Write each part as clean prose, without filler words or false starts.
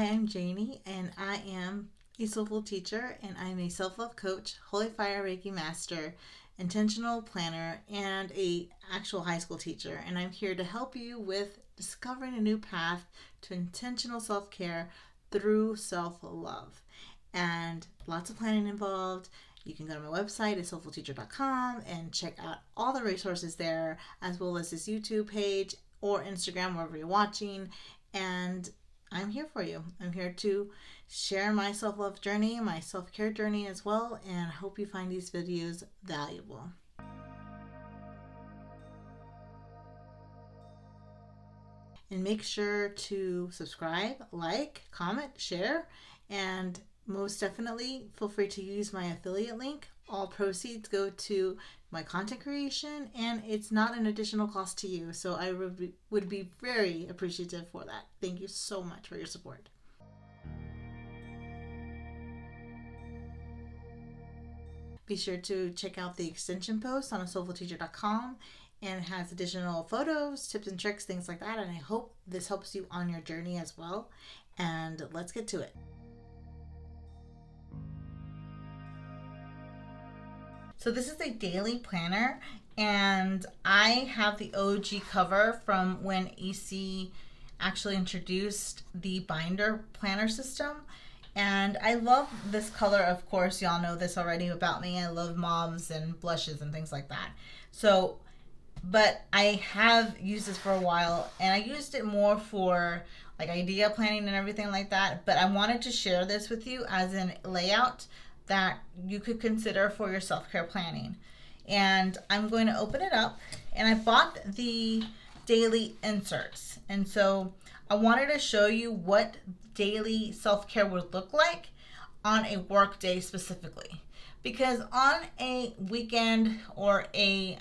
Hi, I'm Janie, and I am a Soulful teacher, and I'm a self-love coach, Holy Fire Reiki master, intentional planner, and a actual high school teacher. And I'm here to help you with discovering a new path to intentional self-care through self-love. And lots of planning involved. You can go to my website at soulfulteacher.com and check out all the resources there, as well as this YouTube page or Instagram, wherever you're watching. And I'm here for you. I'm here to share my self-love journey, my self-care journey as well, and I hope you find these videos valuable. And make sure to subscribe, like, comment, share, and most definitely feel free to use my affiliate link. All proceeds go to my content creation, and it's not an additional cost to you. So I would be very appreciative for that. Thank you so much for your support. Be sure to check out the extension post on soulfulteacher.com, and it has additional photos, tips and tricks, things like that. And I hope this helps you on your journey as well. And let's get to it. So this is a daily planner, and I have the OG cover from when EC actually introduced the binder planner system. And I love this color. Of course, y'all know this already about me. I love mauves and blushes and things like that. So, but I have used this for a while, and I used it more for like idea planning and everything like that. But I wanted to share this with you as a layout that you could consider for your self-care planning. And I'm going to open it up, and I bought the daily inserts. And so I wanted to show you what daily self-care would look like on a work day specifically. Because on a weekend or a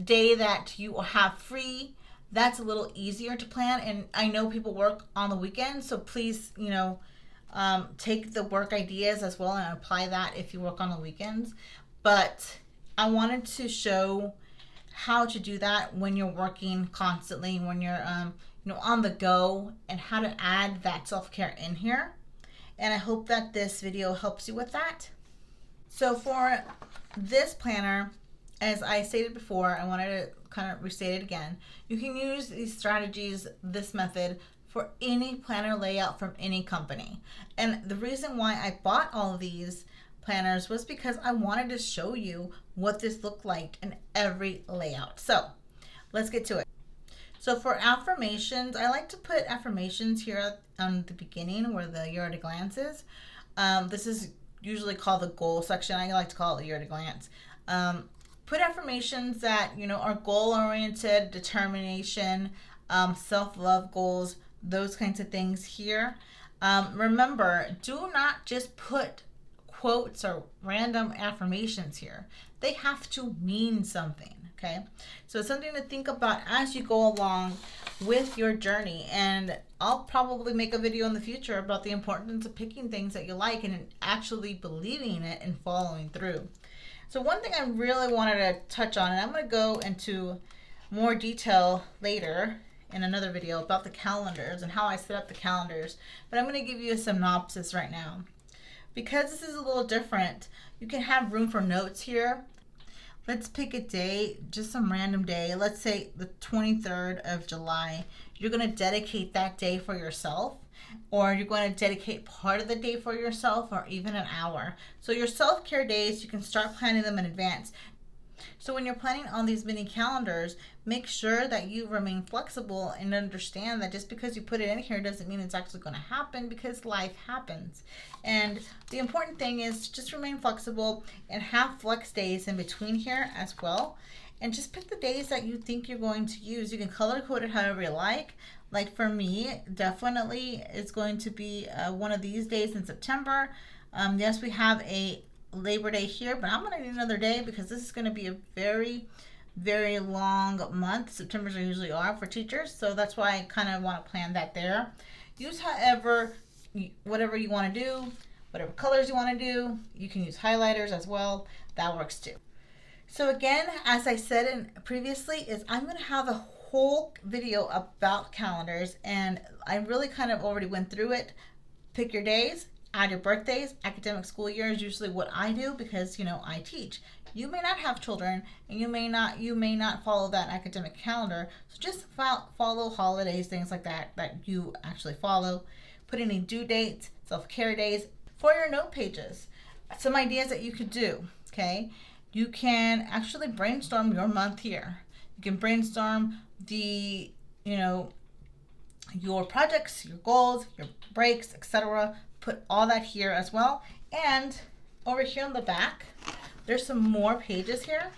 day that you have free, that's a little easier to plan. And I know people work on the weekend, so please, take the work ideas as well and apply that if you work on the weekends. But I wanted to show how to do that when you're working constantly, when you're on the go, and how to add that self-care in here. And I hope that this video helps you with that. So for this planner, as I stated before, I wanted to kind of restate it again. You can use these strategies, this method, for any planner layout from any company. And the reason why I bought all of these planners was because I wanted to show you what this looked like in every layout. So let's get to it. So for affirmations, I like to put affirmations here on the beginning where the year at a glance is. This is usually called the goal section. I like to call it the year at a glance. Put affirmations that are goal-oriented, determination, self-love goals, those kinds of things here. Remember, do not just put quotes or random affirmations here. They have to mean something, okay? So it's something to think about as you go along with your journey. And I'll probably make a video in the future about the importance of picking things that you like and actually believing it and following through. So one thing I really wanted to touch on, and I'm going to go into more detail later in another video about the calendars and how I set up the calendars, but I'm going to give you a synopsis right now. Because this is a little different, you can have room for notes here. Let's pick a day, just some random day. Let's say the 23rd of July. You're going to dedicate that day for yourself, or you're going to dedicate part of the day for yourself, or even an hour. So your self-care days, you can start planning them in advance. So when you're planning on these mini calendars, make sure that you remain flexible and understand that just because you put it in here doesn't mean it's actually going to happen, because life happens. And the important thing is to just remain flexible and have flex days in between here as well. And just pick the days that you think you're going to use. You can color code it however you like. Like for me, definitely it's going to be one of these days in September. Yes, we have a Labor Day here, but I'm going to need another day because this is going to be a very, very long month. September's usually are for teachers, so that's why I kind of want to plan that there. Use whatever you want to do, whatever colors you want to do. You can use highlighters as well. That works too. So again, as I said previously, is I'm going to have a whole video about calendars, and I really kind of already went through it. Pick your days, add your birthdays. Academic school year is usually what I do because, you know, I teach. You may not have children, and you may not follow that academic calendar. So just follow holidays, things like that you actually follow. Put any due dates, self-care days for your note pages. Some ideas that you could do, okay? You can actually brainstorm your month here. You can brainstorm the, you know, your projects, your goals, your breaks, etc. Put all that here as well. And over here on the back, there's some more pages here.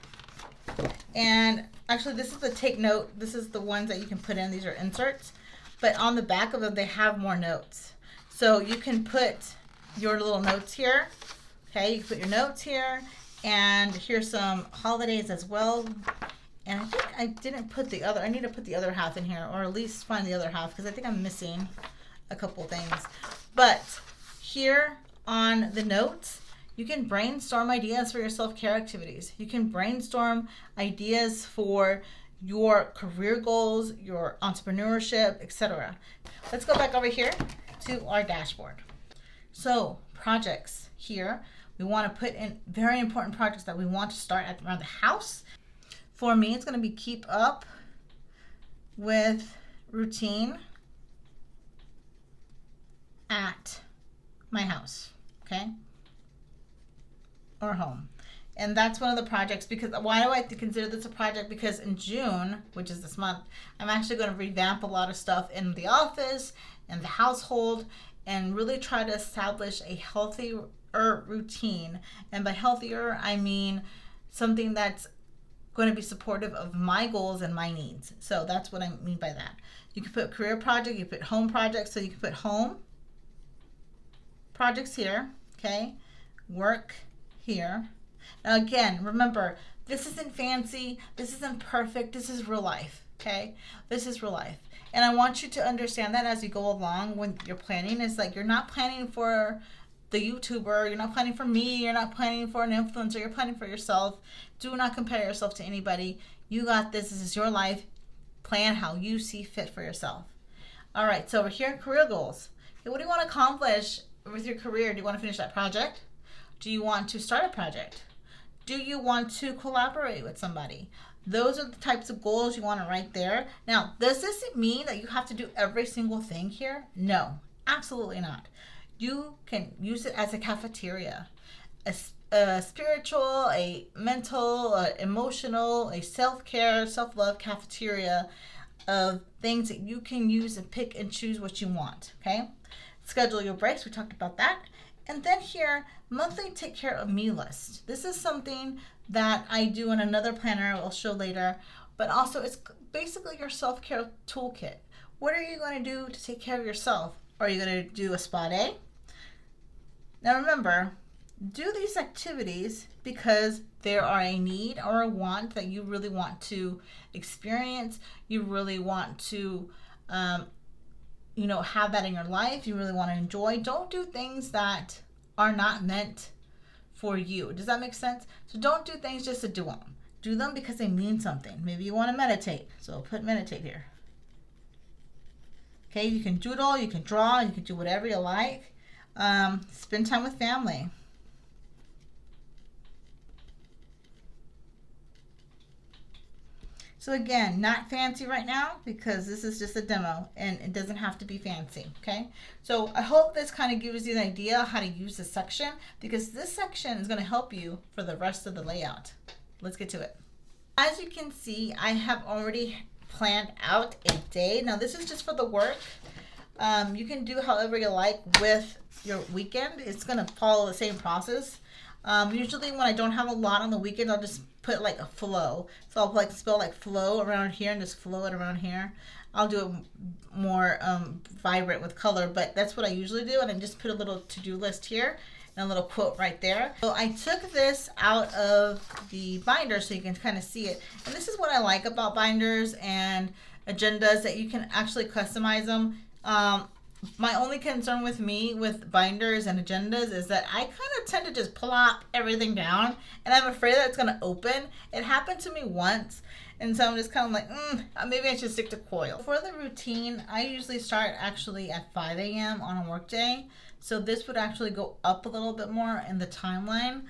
And actually, this is the take note. This is the ones that you can put in. These are inserts. But on the back of them, they have more notes. So you can put your little notes here. Okay, you can put your notes here. And here's some holidays as well. And I think I didn't put the other. I need to put the other half in here, or at least find the other half, because I think I'm missing a couple things. But here on the notes, you can brainstorm ideas for your self-care activities. You can brainstorm ideas for your career goals, your entrepreneurship, etc. Let's go back over here to our dashboard. So projects here, we want to put in very important projects that we want to start around the house. For me, it's going to be keep up with routine at my house, okay? Or home. And that's one of the projects, because why do I consider this a project? Because in June, which is this month, I'm actually going to revamp a lot of stuff in the office and the household and really try to establish a healthier routine. And by healthier, I mean something that's going to be supportive of my goals and my needs. So that's what I mean by that. You can put career project, you put home projects, so you can put home projects here, okay? Work here. Now again, remember, this isn't fancy, this isn't perfect, this is real life, okay? This is real life. And I want you to understand that as you go along when you're planning. It's like you're not planning for the YouTuber, you're not planning for me, you're not planning for an influencer, you're planning for yourself. Do not compare yourself to anybody. You got this. This is your life. Plan how you see fit for yourself. All right, so over here, career goals. Okay, what do you want to accomplish with your career? Do you want to finish that project? Do you want to start a project? Do you want to collaborate with somebody? Those are the types of goals you want to write there. Now, does this mean that you have to do every single thing here? No, absolutely not. You can use it as a cafeteria, a spiritual, a mental, a emotional, a self-care, self-love cafeteria of things that you can use and pick and choose what you want, okay? Schedule your breaks, we talked about that. And then here, monthly take care of me list. This is something that I do in another planner I'll show later, but also it's basically your self-care toolkit. What are you going to do to take care of yourself? Are you going to do a spa day? Now remember, do these activities because there are a need or a want that you really want to experience. You really want to, have that in your life. You really want to enjoy. Don't do things that are not meant for you. Does that make sense? So don't do things just to do them. Do them because they mean something. Maybe you want to meditate. So I'll put meditate here. Okay, you can doodle, you can draw, you can do whatever you like. Spend time with family. So again, not fancy right now because this is just a demo and it doesn't have to be fancy, okay? So I hope this kind of gives you an idea how to use this section, because this section is going to help you for the rest of the layout. Let's get to it. As you can see, I have already planned out a day. Now this is just for the work. You can do however you like with your weekend. It's going to follow the same process. Usually when I don't have a lot on the weekend, I'll just put like a flow. So I'll like spell like flow around here and just flow it around here. I'll do it more vibrant with color, but that's what I usually do. And I just put a little to-do list here and a little quote right there. So I took this out of the binder so you can kind of see it. And this is what I like about binders and agendas, that you can actually customize them. My only concern with binders and agendas is that I kind of tend to just plop everything down, and I'm afraid that it's going to open. It happened to me once, And so I'm just kind of like, maybe I should stick to coil. For the routine, I usually start actually at 5 a.m. on a work day. So this would actually go up a little bit more in the timeline.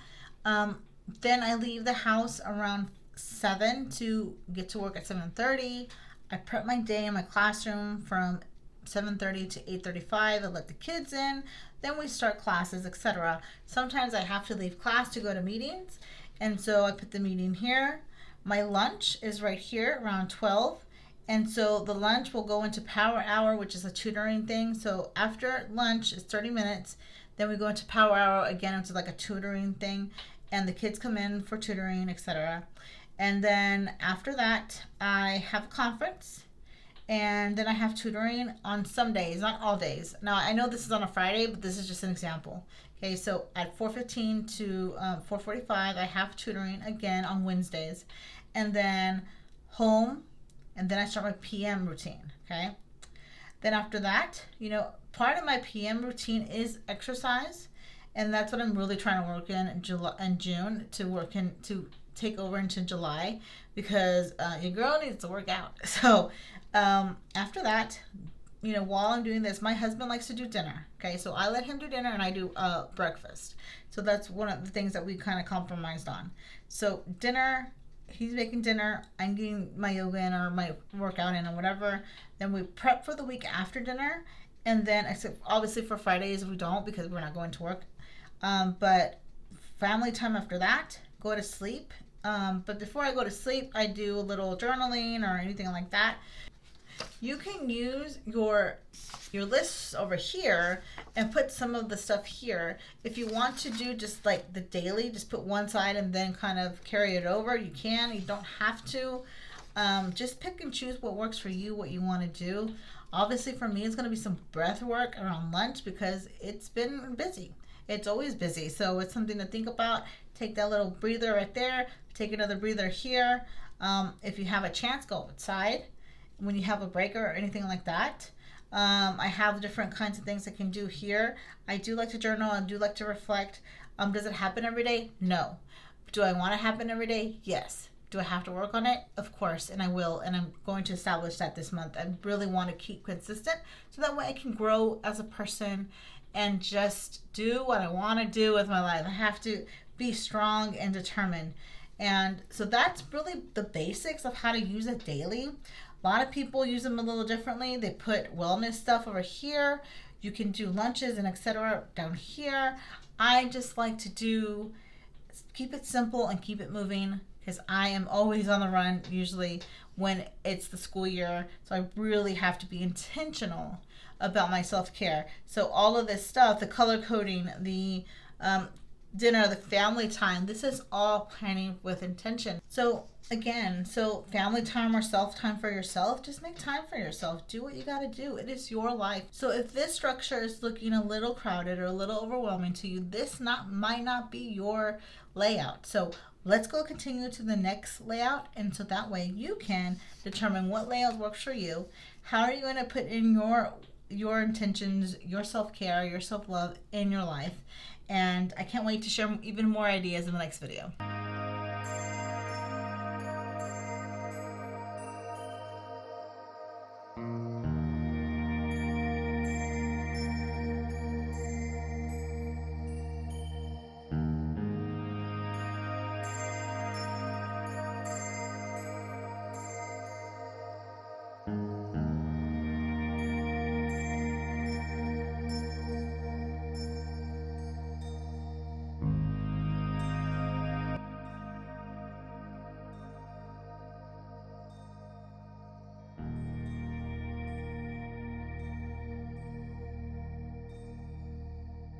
Then I leave the house around 7 to get to work at 7:30. I prep my day in my classroom from 7:30 to 8:35. I let the kids in. Then we start classes, etc. Sometimes I have to leave class to go to meetings. And so I put the meeting here. My lunch is right here around 12. And so the lunch will go into power hour, which is a tutoring thing. So after lunch is 30 minutes. Then we go into power hour again, into like a tutoring thing. And the kids come in for tutoring, etc. And then after that, I have a conference. And then I have tutoring on some days, not all days. Now, I know this is on a Friday, but this is just an example. Okay, so at 4:15 to 4:45, I have tutoring again on Wednesdays. And then home, and then I start my PM routine, okay? Then after that, part of my PM routine is exercise. And that's what I'm really trying to work in July and June to take over into July, because your girl needs to work out. So after that, while I'm doing this, my husband likes to do dinner. Okay, so I let him do dinner and I do breakfast. So that's one of the things that we kind of compromised on. So dinner, he's making dinner, I'm getting my yoga in or my workout in or whatever. Then we prep for the week after dinner. And then, except obviously for Fridays we don't, because we're not going to work. But family time after that, go to sleep. But before I go to sleep, I do a little journaling or anything like that. You can use your lists over here and put some of the stuff here. If you want to do just like the daily, just put one side and then kind of carry it over. You can. You don't have to. Just pick and choose what works for you, what you want to do. Obviously, for me, it's going to be some breath work around lunch because it's been busy. It's always busy. So it's something to think about. Take that little breather right there. Take another breather here. If you have a chance, go outside when you have a breaker or anything like that. I have different kinds of things I can do here. I do like to journal. I do like to reflect. Does it happen every day? No. Do I want it to happen every day? Yes. Do I have to work on it? Of course, and I will, and I'm going to establish that this month. I really want to keep consistent so that way I can grow as a person and just do what I want to do with my life. I have to be strong and determined. And so that's really the basics of how to use it daily. A lot of people use them a little differently. They put wellness stuff over here. You can do lunches and etc. down here. I just like to keep it simple and keep it moving, because I am always on the run usually when it's the school year. So I really have to be intentional about my self-care. So all of this stuff, the color coding, the dinner, the family time, this is all planning with intention. So again, family time or self-time for yourself, just make time for yourself. Do what you got to do. It is your life. So if this structure is looking a little crowded or a little overwhelming to you, this might not be your layout. So let's go continue to the next layout, and so that way you can determine what layout works for you. How are you going to put in your intentions, your self-care, your self-love in your life? And I can't wait to share even more ideas in the next video.